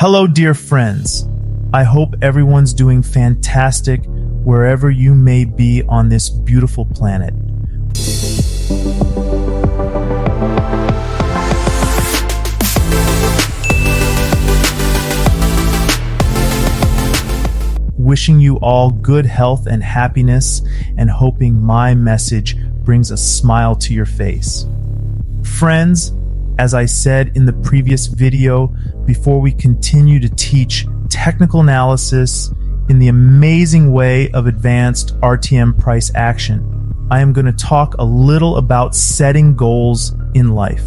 Hello, dear friends. I hope everyone's doing fantastic wherever you may be on this beautiful planet. Wishing you all good health and happiness, and hoping my message brings a smile to your face. Friends, as I said in the previous video, before we continue to teach technical analysis in the amazing way of advanced RTM price action, I am going to talk a little about setting goals in life.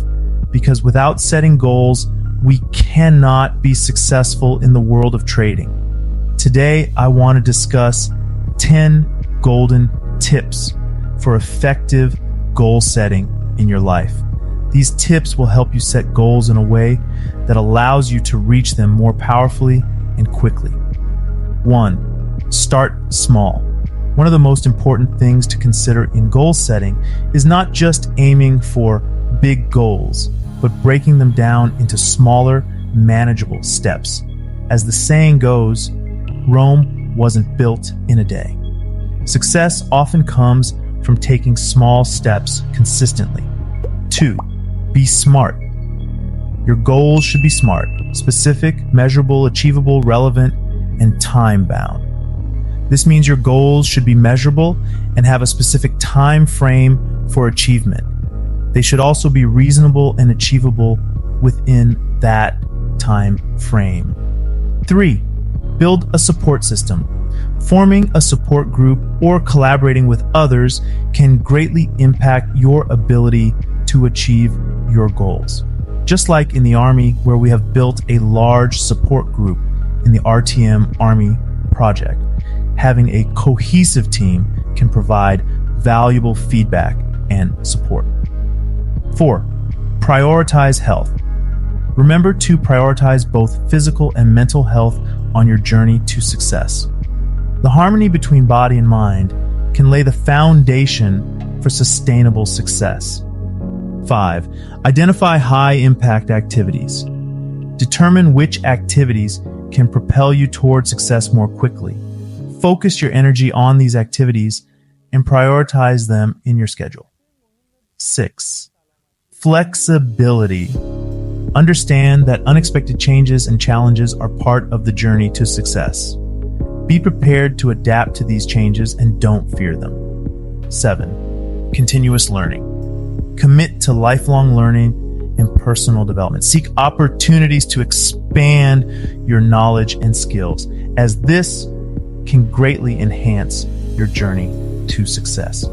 Because without setting goals, we cannot be successful in the world of trading. Today, I want to discuss 10 golden tips for effective goal setting in your life. These tips will help you set goals in a way that allows you to reach them more powerfully and quickly. 1. Start small. One of the most important things to consider in goal setting is not just aiming for big goals, but breaking them down into smaller, manageable steps. As the saying goes, Rome wasn't built in a day. Success often comes from taking small steps consistently. 2. Be smart. Your goals should be smart, specific, measurable, achievable, relevant, and time-bound. This means your goals should be measurable and have a specific time frame for achievement. They should also be reasonable and achievable within that time frame. 3. Build a support system. Forming a support group or collaborating with others can greatly impact your ability to achieve your goals. Just like in the Army, where we have built a large support group in the RTM Army project, having a cohesive team can provide valuable feedback and support. 4. Prioritize health. Remember to prioritize both physical and mental health on your journey to success. The harmony between body and mind can lay the foundation for sustainable success. 5. Identify high-impact activities. Determine which activities can propel you toward success more quickly. Focus your energy on these activities and prioritize them in your schedule. 6. Flexibility. Understand that unexpected changes and challenges are part of the journey to success. Be prepared to adapt to these changes and don't fear them. 7. Continuous learning. Commit to lifelong learning and personal development. Seek opportunities to expand your knowledge and skills, as this can greatly enhance your journey to success.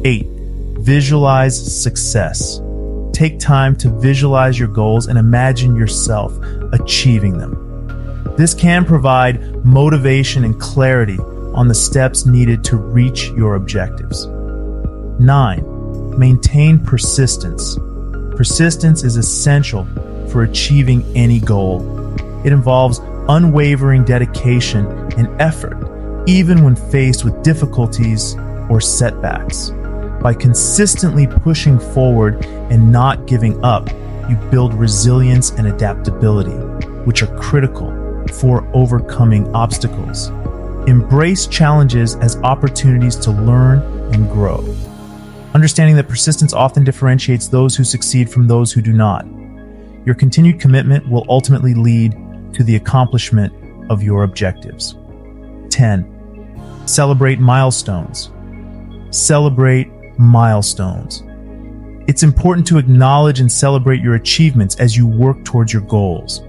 8. Visualize success. Take time to visualize your goals and imagine yourself achieving them. This can provide motivation and clarity on the steps needed to reach your objectives. 9. Maintain persistence. Persistence is essential for achieving any goal. It involves unwavering dedication and effort, even when faced with difficulties or setbacks. By consistently pushing forward and not giving up, you build resilience and adaptability, which are critical for overcoming obstacles. Embrace challenges as opportunities to learn and grow. Understanding that persistence often differentiates those who succeed from those who do not. Your continued commitment will ultimately lead to the accomplishment of your objectives. 10. Celebrate milestones. Celebrate milestones. It's important to acknowledge and celebrate your achievements as you work towards your goals.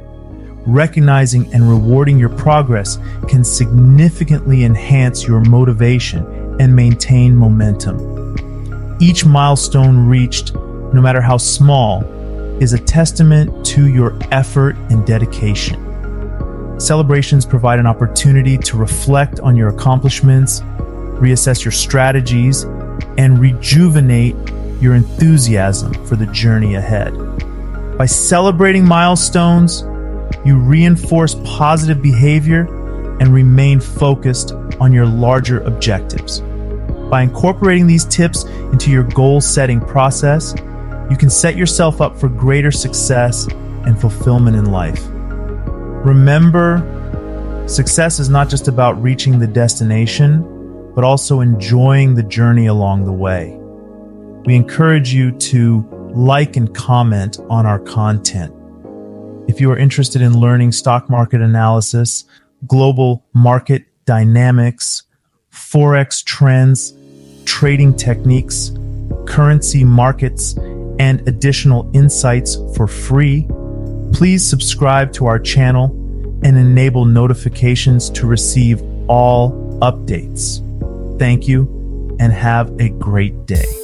Recognizing and rewarding your progress can significantly enhance your motivation and maintain momentum. Each milestone reached, no matter how small, is a testament to your effort and dedication. Celebrations provide an opportunity to reflect on your accomplishments, reassess your strategies, and rejuvenate your enthusiasm for the journey ahead. By celebrating milestones, you reinforce positive behavior and remain focused on your larger objectives. By incorporating these tips into your goal-setting process, you can set yourself up for greater success and fulfillment in life. Remember, success is not just about reaching the destination, but also enjoying the journey along the way. We encourage you to like and comment on our content. If you are interested in learning stock market analysis, global market dynamics, forex trends, trading techniques, currency markets, and additional insights for free, please subscribe to our channel and enable notifications to receive all updates. Thank you and have a great day.